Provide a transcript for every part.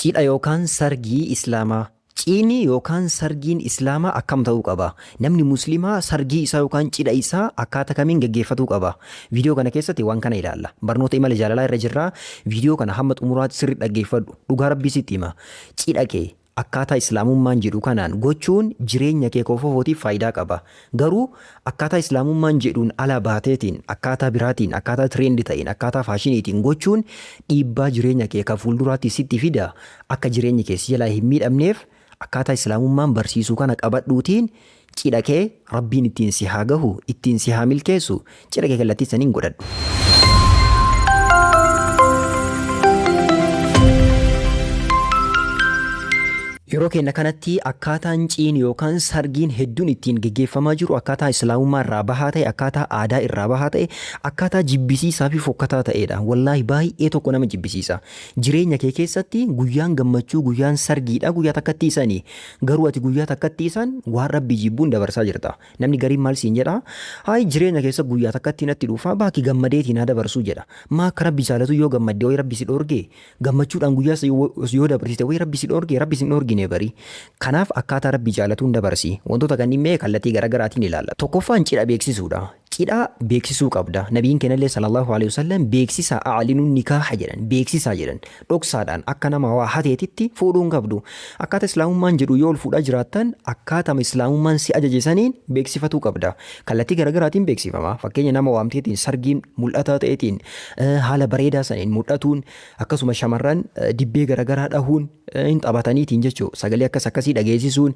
Cidha yookaan sargii Islaamaa. Ciini yookaan sargiin Islaamaa akkam ta'uu qaba? Namni Muslimaa sargii isaa yookaan cidha isaa akkaataa kamiin gaggeeffatuu qaba? Viidiyoo kana keessatti waan kana ilaalla. Barnoota imala jaalalaa irra jirraa. Viidiyoo kana hamma xumuraatti sirri dhaggeeffadhu. Dhugaa Rabbii sitti hima. Cidha kee akkaataa Islaamummaan jedhu kanaan gochuun jireenya kee kofofootiif faayidaa qaba. Garuu akkaataa Islaamummaan jedhuun ala baateetiin, akkaataa biraatiin, akkaataa tireendii ta'een, akkaataa faashiniitiin gochuun dhiibbaa jireenya kee kan fuulduraatti sitti fida. Akka jireenyi kee si jalaa hin miidhamneef akkaataa Islaamummaan barsiisuu kana qabadhuutiin cidha kee Rabbiin ittiin si haa gahu, ittiin si haa milkeessu, cidha kee kallattii saniin godhadhu. Yeroo keenya kanatti akkaataan ciini yookaan sargiin hedduun ittiin gaggeeffamaa jiru akkaataa Islaamummaa irraa bahaa ta'e, akkaataa aadaa irraa bahaa ta'e, akkaataa jibbisiisaa fi fokkataa ta'edha. Wallaahi baay'ee tokko nama jibbisiisa. Jireenya kee keessatti guyyaan gammachuu, guyyaan sargiidha, guyyaa takkatti isanii. Garuu ati guyyaa takkatti isan waan Rabbi jibbuun dabarsaa jirta. Namni gariin maal siin jedha? Hayi jireenya keessa guyyaa takkatti natti dhufa baaki gammadeetiin haa dabarsuu jedha. Maa akka Rabbi jaalatu yoo gammadde wayi Rabbi si dhoorge, gammachuudhaan guyyaa yoo dabarsite wayi Rabbi si dhoorge, Rabbi si dhoorgine barii. Kanaaf akkaataa Rabbi jaalatuun dabarsi. Wantoota kanneen mee kallattii garaagaraatiin ilaalla. Tokkoffaan cidha beeksisuudha. Cidha beeksisuu qabda. Nabiin keenyallee sallallahu alaihi wasallam beeksisa a'linuun nikaaha jedhan, beeksisaa jedhan. Dhoksaadhaan akka nama waa hateetitti fuudhuun qabdu. Akkaataa Islaamummaan jedhu yoo ol fuudhaa jiraattan akkaataa Islaamummaan si ajajisaniin beeksifatuu qabda. Kallattii garaagaraatiin beeksifama. Fakkeenya nama waamteetiin sargiin mul'ataa ta'eetiin haala bareedaa saniin mul'atuun akkasuma shamarran dibbee garaagaraa dhahuun hin taphataniitiin jechuudha. Sagalee akkas akkasii dhageessisuun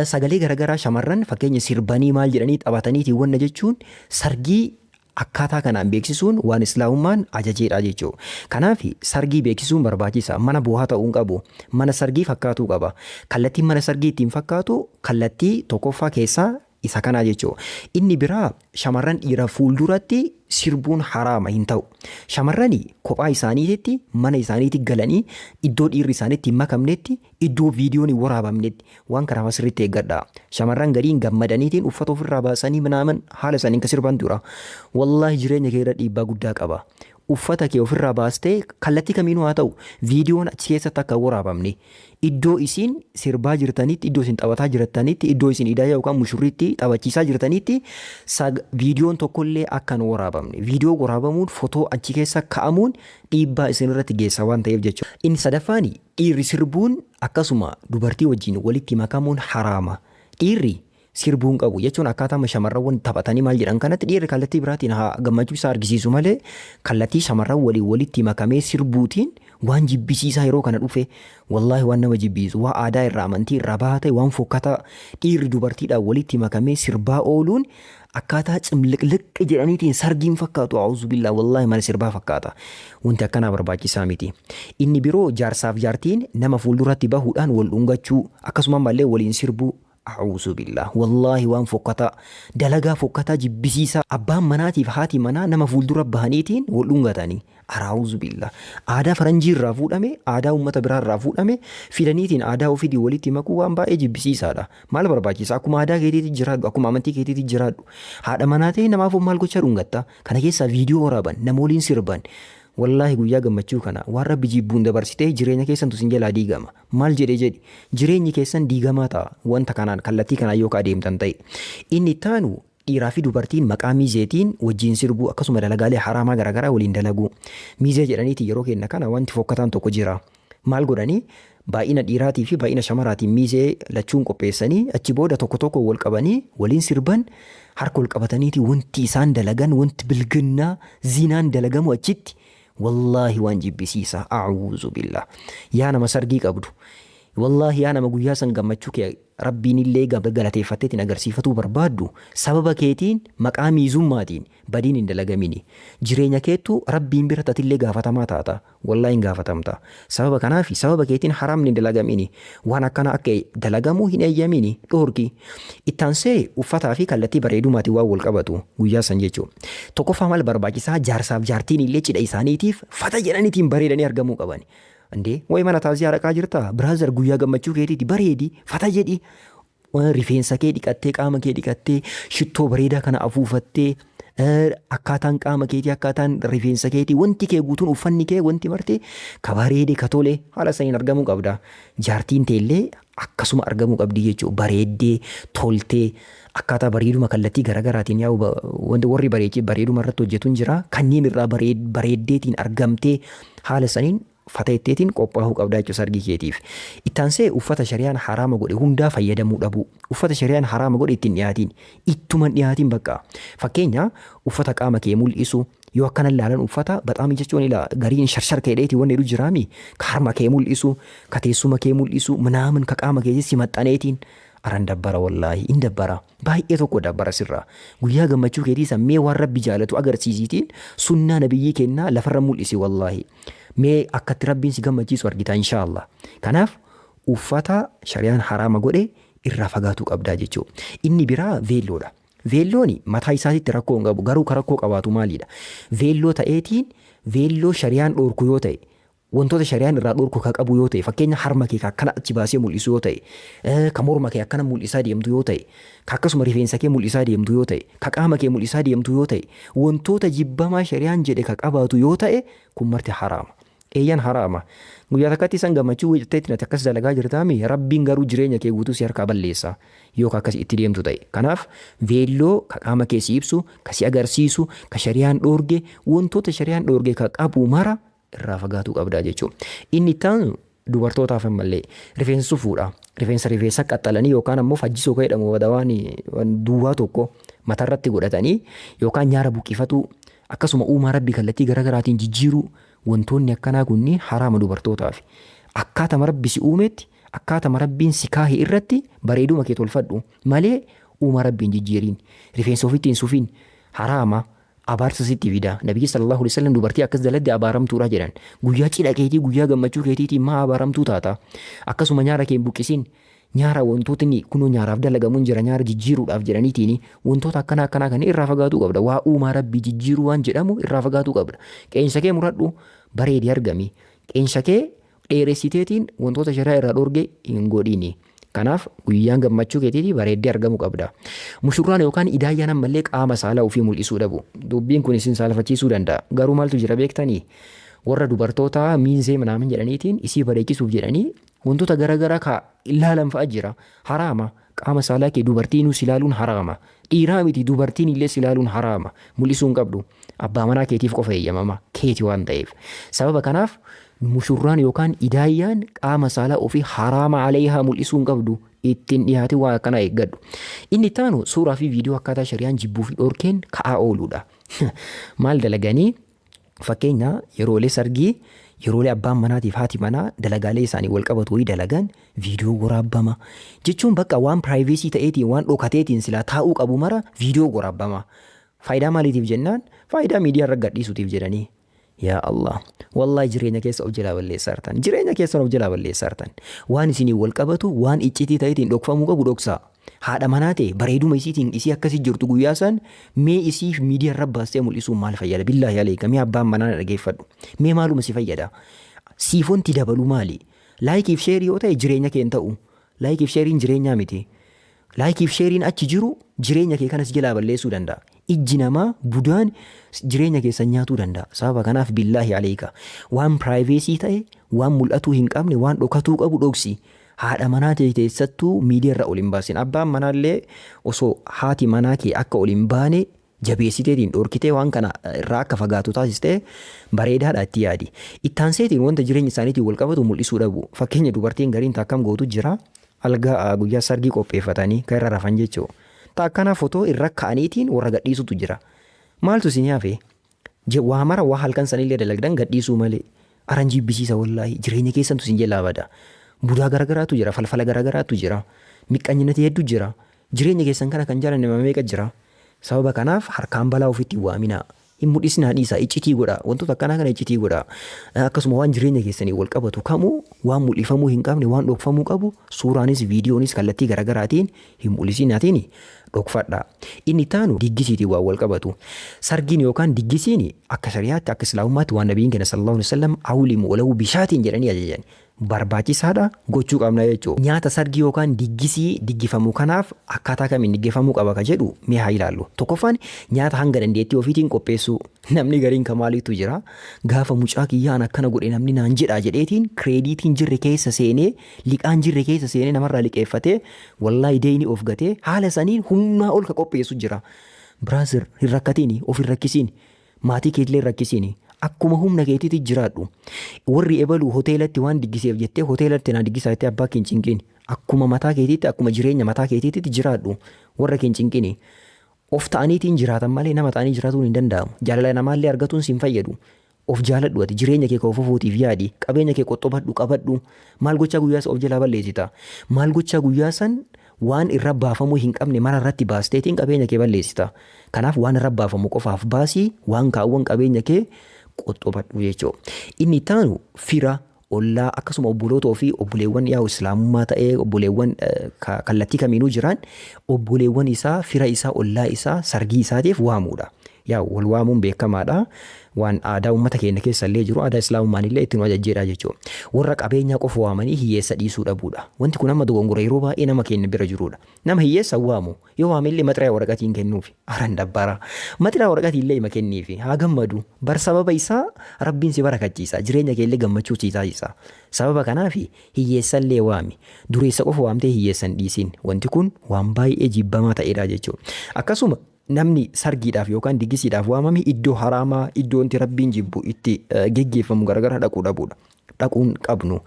sagalee garaagaraa shamarran fakkeenya sirbanii maal jedhanii taphataniitiin wanna jechuun sargii akkaataa kanaan beeksisuun waan Islaamummaan ajajeedha jechuudha. Kanaaf sargii beeksisuun barbaachisa. Mana bu'aa ta'uu hin qabu. Mana sargii fakkaatuu qaba. Kallattiin mana sargii ittiin fakkaatu kallattii tokkoffaa keessaa isa kanaa jechuudha. Inni biraa shamarran dhiira fuulduratti sirbuun haraama hin ta'u. Shamarrani kophaa isaaniitti mana isaaniitti galanii iddoo dhiirri isaaniitti hin makamnetti, iddoo viidiyoon hin waraabamnetti waan kanaaf asirratti eeggadha. Shamarran gadiin gammadaniitiin uffata ofirraa baasanii minaaman haala isaaniin kan sirban tura. Wallaahi jireenya kee irra dhiibbaa guddaa qaba. Uffata kee ofirraa baastee kallattii kamiinuu haa ta'u viidiyoon achi keessatti akka waraabamne iddoo isin sirbaa jirtanitti, iddoo isin taphataa jirtanitti, iddoo isin hidaayaa yookaan mushurriitti taphachiisaa jirtanitti viidiyoon tokkollee akka hin waraabamne. Viidiyoo waraabamuun footoo achi keessa ka'amuun dhiibbaa isin irratti geessa waan ta'eef jechuudha. Inni sadaffaan dhiirri sirbuun akkasuma dubartii wajjin walitti makamuun haraama. Dhiirri sirbuun qabu jechuun akkaataa shamarran taphatanii maal jedhan kanatti dhiirri kallattii biraatiin gammachuu isaa argisiisu malee kallattii shamarran walitti makamee sirbuutiin waan jibbisiisaa yeroo kana dhufe wallaahi waan nama jibbiisu waan aadaa irraa amantii irraa bahaa ta'e waan fokkataa dhiirri dubartiidhaan walitti makamee sirbaa ooluun akkaataa cimliqliqqi jedhaniitiin sargiin fakkaatu a'uuzu billaa wallaahi mana sirbaa fakkaata. Wanti akkanaa barbaachisaa miti. Inni biroo jaarsaaf jaartiin nama fuulduratti bahuudhaan wal dhungachuu akkasuma mallee waliin sirbuu a'uuzu billaa wallaahi waan fokkataa dalagaa fokkataa jibbisiisaa abbaan manaatiif haati manaa nama fuuldura bahaniitiin wal dhungatanii a'uuzu billaa aadaa faranjii irraa fuudhame aadaa uummata biraa irraa fuudhame fidaniitiin aadaa ofii walitti makuu waan baay'ee jibbisiisaadha. Maal barbaachisa? Akkuma aadaa keetiitti jiraadhu, akkuma amantii keetiitti jiraadhu. Haadha manaa ta'e namaaf maal gocha dhungatta? Kana keessaa viidiyoo waraaban nama waliin sirban. Wallaahi guyyaa gammachuu kana waan Rabbi jibbuun dabarsitee jireenya keessantu sin jalaa diigama. Maal jedhi jireenyi keessan diigamaa ta'a wanta kanaan kallattii kanaan yoo adeemtan ta'e. Inni ittaanu dhiiraa fi dubartiin maqaa miizeetiin wajjin sirbuu akkasuma dalagaalee haraamaa garaagaraa waliin dalaguu. Miizee jedhaniiti yeroo kenna kana wanti fokkataan tokko jira. Maal godhanii baay'ina dhiiraatii fi baay'ina shamaraatiin miizee lachuun qopheessanii achi booda tokko tokko wal qabanii waliin sirban harka wal qabataniiti wanti isaan dalagan wanti bilginnaa zinaan dalagamu achitti. Wallaahi waan jibbisiisa a'uuzu billaa yaa nama sargii qabdu wallaahi yaa nama guyyaa san gammachuu kee Rabbiin illee galateeffatteetiin agarsiifatuu barbaaddu sababa keetiin maqaa miizummaatiin badiin hin dalagamini. Jireenya keettu Rabbiin bira tatillee gaafatamaa taata. Wallaahi hin gaafatamta. Sababa kanaaf sababa keetiin haraamni hin dalagamini. Waan akkana akka dalagamuu hin eeyyamini dhoorki. Ittaansee uffataa fi kallattii bareedumaatiin waan wal qabatu guyyaa san jechuudha. Tokkoffaa maal barbaachisaa jaarsaaf jaartiin illee cidha isaaniitiif fata jedhaniitiin bareedanii argamuu qaban. Andee wayi mana taasii haraqaa jirta biraazar guyyaa gammachuu keetiiti bareedi fata jedhi rifeensa kee dhiqattee qaama kee dhiqattee shittoo bareedaa kana afuufattee akkaataan qaama keetii, akkaataan rifeensa keetii, wanti kee guutuun uffanni kee wanti martee ka bareede ka tole haala saniin argamuu qabda. Jaartiin teellee akkasuma argamuu qabdi jechuudha. Bareeddee toltee akkaataa bareeduma kallattii garaagaraatiin wanti warri bareeduma irratti hojjetu jira. Kanneen irraa bareeddeetiin argamtee haala saniin fateetteetiin qophaa'uu qabdaa jechuudha sargii keetiif. Ittaansee uffata shari'aan haraama godhe hundaa fayyadamuu dhabu. Uffata shari'aan haraama godhe ittiin dhiyaatiin. Ittuman dhiyaatiin bakka. Fakkeenya uffata qaama kee mul'isu yoo akkana ilaalan uffata baxaami jechuun gariin sharshar keedheeti wanni jedhu jiraami. Ka harma kee mul'isu, ka teessuma kee mul'isu, minaamin ka qaama kee si maxxaneetiin. Aran dabbara wallaahi in dabbara. Baay'ee tokko dabbara sirraa. Guyyaa gammachuu keetii sammee waan rabbi jaalatu agarsiisiitiin sunnaa nabiyyi kennaa lafarra mul'isi wallaahi. Mee akkatti rabbiin si gammachiisu argita inshaallah. Kanaaf uffata shari'aan haraama godhe irraa fagaatuu qabdaa jechuudha. Inni biraa veelloodha. Veelloon mataa isaatitti rakkoo hin qabu garuu ka rakkoo qabaatu maalidha? Veelloo ta'eetiin veelloo shari'aan dhoorku yoo ta'e wantoota shari'aan irraa dhoorku ka qabu yoo ta'e fakkeenya harma kee akkana achi baasee mul'isu yoo ta'e ka morma kee akkana mul'isaa deemtu yoo ta'e ka akkasuma rifeensa kee mul'isaa deemtu yoo ta'e ka qaama kee mul'isaa deemtu yoo ta'e wantoota jibbamaa shari'aan jedhe ka qabaatu yoo ta'e kun marti haraama. Eeyyan haraama. Guyyaa takkatti isaan gammachuu jettee akkas dalagaa jirtaami rabbiin garuu jireenya kee guutuu si harkaa balleessa yookaan akkas itti deemtu ta'e. Kanaaf veelloo ka qaama kee si ibsu ka si agarsiisu ka shari'aan dhoorge wantoota shari'aan dhoorge ka qabu mara irraa fagaatuu qabdaa jechuudha. Inni ittaanu dubartootaaf ammallee rifeensa sufuudha. Rifeensa qaxxalanii yookaan ammoo fajjisoo ka jedhamu wadawaan duwwaa tokko matarratti godhatanii yookaan nyaara buqqifatu akkasuma uumaa rabbii kallattii garaagaraatiin jijjiiruu wantoonni akkanaa kunniin haraama dubartootaaf. Akkaatama rabbi si uumetti akkaatama rabbiin si kaahee irratti bareeduma kee tolfadhu malee uumaa rabbiin jijjiiriin rifeensa ofittiin sufiin haraama. Abaarsa sitti fida. Nabiyyi sallallahu alaihi wasallam dubartii akkas daladde abaaramtuudha jedhan. Guyyaa cidha keetii guyyaa gammachuu keetiitiin maa abaaramtuu taata? Akkasuma nyaara kee buqqisiin nyaara wantootni kunoo nyaaraaf dalagamuun jira nyaara jijjiiruudhaaf jedhaniitiin wantoota akkanaa kan irraa fagaatuu qabda. Waa uumaa rabbii jijjiiruu waan jedhamu irraa fagaatuu qabda. Qeensa kee muradhu bareedi argami. Qeensa kee dheeressiteetiin wantoota shari'aa irraa dhoorge hin godhini. Kanaaf guyyaan gammachuu keetiitii bareeddee argamuu qabda. Mushurraan yookaan idaayyaan ammallee qaama saalaa ofii mul'isuu dhabu. Dubbiin kun isin saalfachiisuu danda'a. Garuu maaltu jira beektanii? Warra dubartoota miinzee manaamin jedhaniitiin isii bareechisuuf jedhanii wantoota garaagaraa ka ilaalan fa'a jira. Haraama. Qaama saalaa kee dubartiinus ilaaluun haraama. Dhiiraa miti dubartiin illee ilaaluun haraama. Mul'isuu hin qabdu. Abbaa manaa keetiif qofa eeyyamama. Keeti waan ta'eef. Sababa kanaaf mushurraan yookaan idaayyaan qaama saalaa ofii haraama aleehaa mul'isuu hin qabdu. Ittiin dhiyaate waa akkana eeggadhu. Inni ittaanu suuraa fi viidiyoo akkaataa shari'aan jibbuu fi dhorkeen ka'aa ooluudha. Maal dalaganii fakkeenya yeroolee sargii yeroolee abbaan manaatiif haati manaa dalagaalee isaanii wal qabatu wayii dalagan viidiyoo waraabbama. Jechuun bakka waan piraayiveesii ta'eetiin waan dhokateetiin silaa taa'uu qabu mara viidiyoo waraabbama. Faayidaa maaliitiif jennaan? Faayidaa miidiyaa irra gadhiisuutiif jedhanii. Yaa Allah. Wallahi jireenya keessa of jalaa balleessaa jirtan. Jireenya keessa of jalaa balleessaa jirtan. Waan isinii wal qabatu waan iccitii ta'eetiin dhokfamuu qabu dhoksaa. Haadha manaa ta'e bareeduma isiitiin isii akkasii jirtu guyyaa san mee isii miidiyaa irra baastee mul'isuun maal fayyada? Billaahi aleeka mee abbaan manaa dhageeffadhu. Mee maaluma si fayyada? Siifonti dabalu maali? Laayikiif sheerii yoo ta'e jireenya kee hin ta'u. Laayikiif sheeriin jireenyaa miti. Laayikiif sheeriin achi jiru jireenya kee kanas jalaa balleessuu danda'a. Ijji namaa budaan jireenya keessan nyaatuu danda'a. Sababa kanaaf billaahi aleeka waan piraayiveesii ta'e waan mul'atuu hin qabne waan dhokatuu qabu dhoksi. Haadha manaa ta'e keessattuu miidiyaa irra ol hin baasin. Abbaan manaallee osoo haati manaa kee akka ol hin baane jabeessiteetiin dhorkitee waan kana irraa akka fagaatu taasistee bareedaadha itti yaadi. Ittaanseetiin wanta jireenya isaaniitiin wal qabatu mul'isuu dhabu. Fakkeenya dubartiin gariin akkam gootu jira. Algaa guyyaa sargii qopheeffatanii kan irra rafan jechuudha. Taakkanaa fotoo irra ka'aniitiin warra gadhiisutu jira. Maaltu si nyaafe? Waa mara waa halkan sanillee dalagdan gadhiisuu malee. Aran jibbisiisa wallaahi jireenya keessantu sin jalaa bada. Budaa garagaraatu jira, falfala garagaraatu jira, miqqaanyinati hedduu jira. Jireenya keessan kana kan jaalanne meeqa jira. Sababa kanaaf harkaan balaa ofitti waaminaa. Hin mul'isinaa dhiisaa iccitii godha. Wantoota akkanaa kana iccitii godha. Akkasuma waan jireenya keessanii wal qabatu kamuu waan mul'ifamuu hin qabne waan dhokfamuu qabu suuraanis viidiyoonis kallattii garagaraatiin hin mul'isinaatiin dhokfadha. Inni taanu diggisiitii waan wal qabatu. Sargiin yookaan diggisiin akka shariyaatti akka islaamummaatti waan nabiyyiin keenya sallallahu alaihi wasallam awlimu walahu bishaatiin jedhanii ajajan. barbaachisaadha gochuu qabna jechuudha. Nyaata sargii yookaan diggisii diggifamu kanaaf akkaataa kamiin diggifamuu qaba ka jedhu mee haa ilaallu. Tokkoffaan nyaata hanga dandeettii ofiitiin qopheessuu. Namni gariin kamaaliitu jira. Gaafa mucaa kiyyaan akkana godhe namni naan jedhaa jedheetiin kireediitiin jirre keessa seenee liqaan jirre keessa seenee namarraa liqeeffatee wallaahi deeyni of gatee haala saniin humnaa ol ka qopheessu jira. Biraazir hin rakkatiini of hin rakkisiin maatii keetillee hin rakkisiini. Akkuma humna keetiitti jiraadhu. Warri ebaluu hoteelatti waan diggiseef jettee hoteelatti naa diggisaa jettee abbaa kee hin cinqiin. Akkuma mataa keetiitti akkuma jireenya mataa keetiitti jiraadhu. Warra kee hin cinqiin. Of ta'aniitiin jiraatan malee nama ta'anii jiraatuun hin danda'amu. Jaalala namaallee argatuun siin fayyadu. Of jaaladhu ati jireenya kee of fuutiif yaadi. Qabeenya kee qoxxobadhu qabadhu. Maal gochaa guyyaa of jalaa balleessita. Maal gochaa guyyaa san waan irra baafamuu hin qabne mara irratti baasteetiin qabeenya kee balleessita. Kanaaf waan irra baafamu qofaaf baasii waan kaawwan qabeenya kee qoxxobadhu jechuudha. Inni taanu fira ollaa akkasuma obboloota fi obboleewwan yaa'u islaamummaa ta'ee obboleewwan kallattii kamiinuu jiran obboleewwan isaa fira isaa ollaa isaa sargii isaatiif waamuudha. Yaa'u wal waamuun beekamaadha. Waan aadaa uummata keenya keessa illee jiru aadaa islaamummaan illee ittiin wajajjeedha jechuudha. Warra qabeenyaa qofa waamanii hiyyeessa dhiisuu dhabuudha. Wanti kun amma dogongora yeroo baay'ee nama keenya bira jirudha. Nama hiyyeessa waamu yoo waamillee maxxira waraqaatiin kennuufi aran dabbara. Maxxira waraqaatiin illee hima kenniifi haa gammadu. Bar sababa isaa rabbiin si barakachiisa. Jireenya kee illee gammachuu si taasisa. Sababa kanaaf hiyyeessa illee waami. Dureessa qofa waamtee hiyyeessan dhiisin. Wanti kun waan baay'ee jibbamaa ta'edha jechuudha. Akkasuma namni sargiidhaaf yookaan diggisiidhaaf waamame iddoo haraamaa iddoo wanti rabbiin jibbu itti geggeeffamu garagara dhaquu dhabuudha. Dhaquun qabnu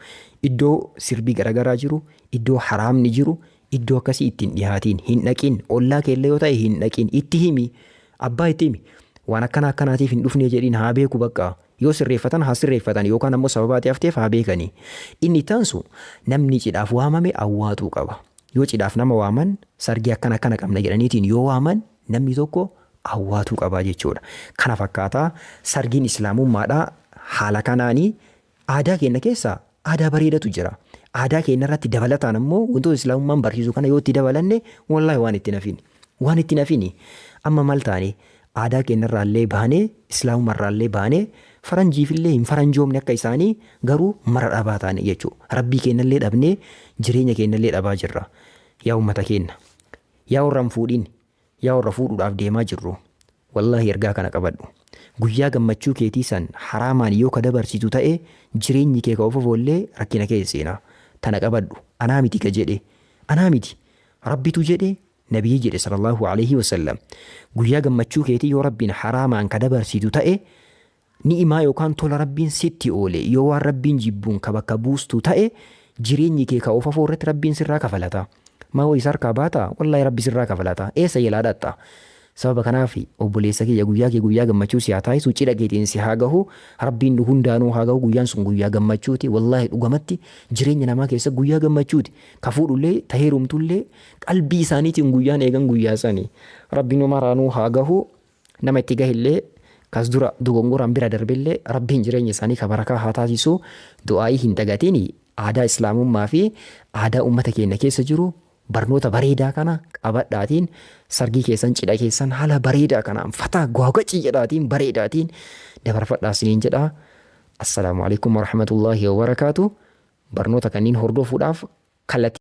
iddoo sirbii garagaraa jiru iddoo haraamni jiru iddoo akkasii ittiin dhihaatiin hin dhaqin ollaa keellee yoo ta'e hin dhaqin itti himi abbaa itti himi waan akkana akkanaatiif hin dhufne jedhiin haa beeku bakka yoo sirreeffatan haa sirreeffatan yookaan ammoo sababaati hafteef haa beekanii. Inni taansu namni cidhaaf waamame awwaatuu qaba. Yoo cidhaaf nama waaman sargii akkana akkana qabna jedhaniitiin yoo waaman namni tokko awwaatuu qabaa jechuudha. Kana fakkaataa sargiin islaamummaadhaa haala kanaanii aadaa keenya keessaa aadaa bareedatu jira. Aadaa keenya irratti dabalataan ammoo wantoota islaamummaan barsiisu kana yoo itti dabalanne wallaahi waan itti nafini. Waan itti nafini amma maal taane aadaa keenya irraallee baanee islaamummaa irraallee baanee faranjiifillee hin faranjoomne akka isaanii garuu mara dhabaa taane jechuudha. Rabbii keenyallee dhabnee jireenya keenyallee dhabaa jirra. Yaa uummata keenya yaa warra hin fuudhin yaa warra fuudhuudhaaf deemaa jirru wallaahi ergaa kana qabadhu. Guyyaa gammachuu keetii san haraamaan yoo ka dabarsitu ta'e jireenyi kee ka ofofollee rakkina keesseena. Tana qabadhu anaa miti ka jedhe anaa miti rabbitu jedhe nabiyyi jedhe sallallahu alaihi wasallam. Guyyaa gammachuu keetii yoo rabbiin haraamaan ka dabarsitu ta'e ni'imaa yookaan tola rabbiin sitti oole yoo waan rabbiin jibbuun ka bakka buustu ta'e jireenyi kee ka ofofoo irratti rabbiin sirraa kafalata. Maa wayii sarkaa baata wallaahi rabbi sirraa kafalata eessa yelaadhatta. Sababa kanaaf obboleessa kiyya guyyaa kee guyyaa gammachuu si haa taasisu cidha keetiin si haa gahu rabbiin hundaanuu haa gahu guyyaan sun guyyaa gammachuuti wallaahi dhugamatti jireenya namaa keessa guyyaa gammachuuti ka fuudhullee taheerumtullee qalbii isaaniitiin guyyaan eegan guyyaa sanii rabbiin maraanuu haa gahu nama itti gahillee kas dura dogongoraan bira darbillee rabbiin jireenya isaanii ka barakaa haa taasisu du'aayii hin dagatiin aadaa islaamummaa fi aadaa uummata keenya keessa jiru barnoota bareedaa kana qabadhaatiin sargii keessan cidha keessan haala bareedaa kanaan fataa gwagwacii jedhaatiin bareedaatiin dabarfadhaa isiniin jedha. Assalaamu alaikum warahmatullaahi wabarakaatu. Barnoota kanneen hordofuudhaaf kallattii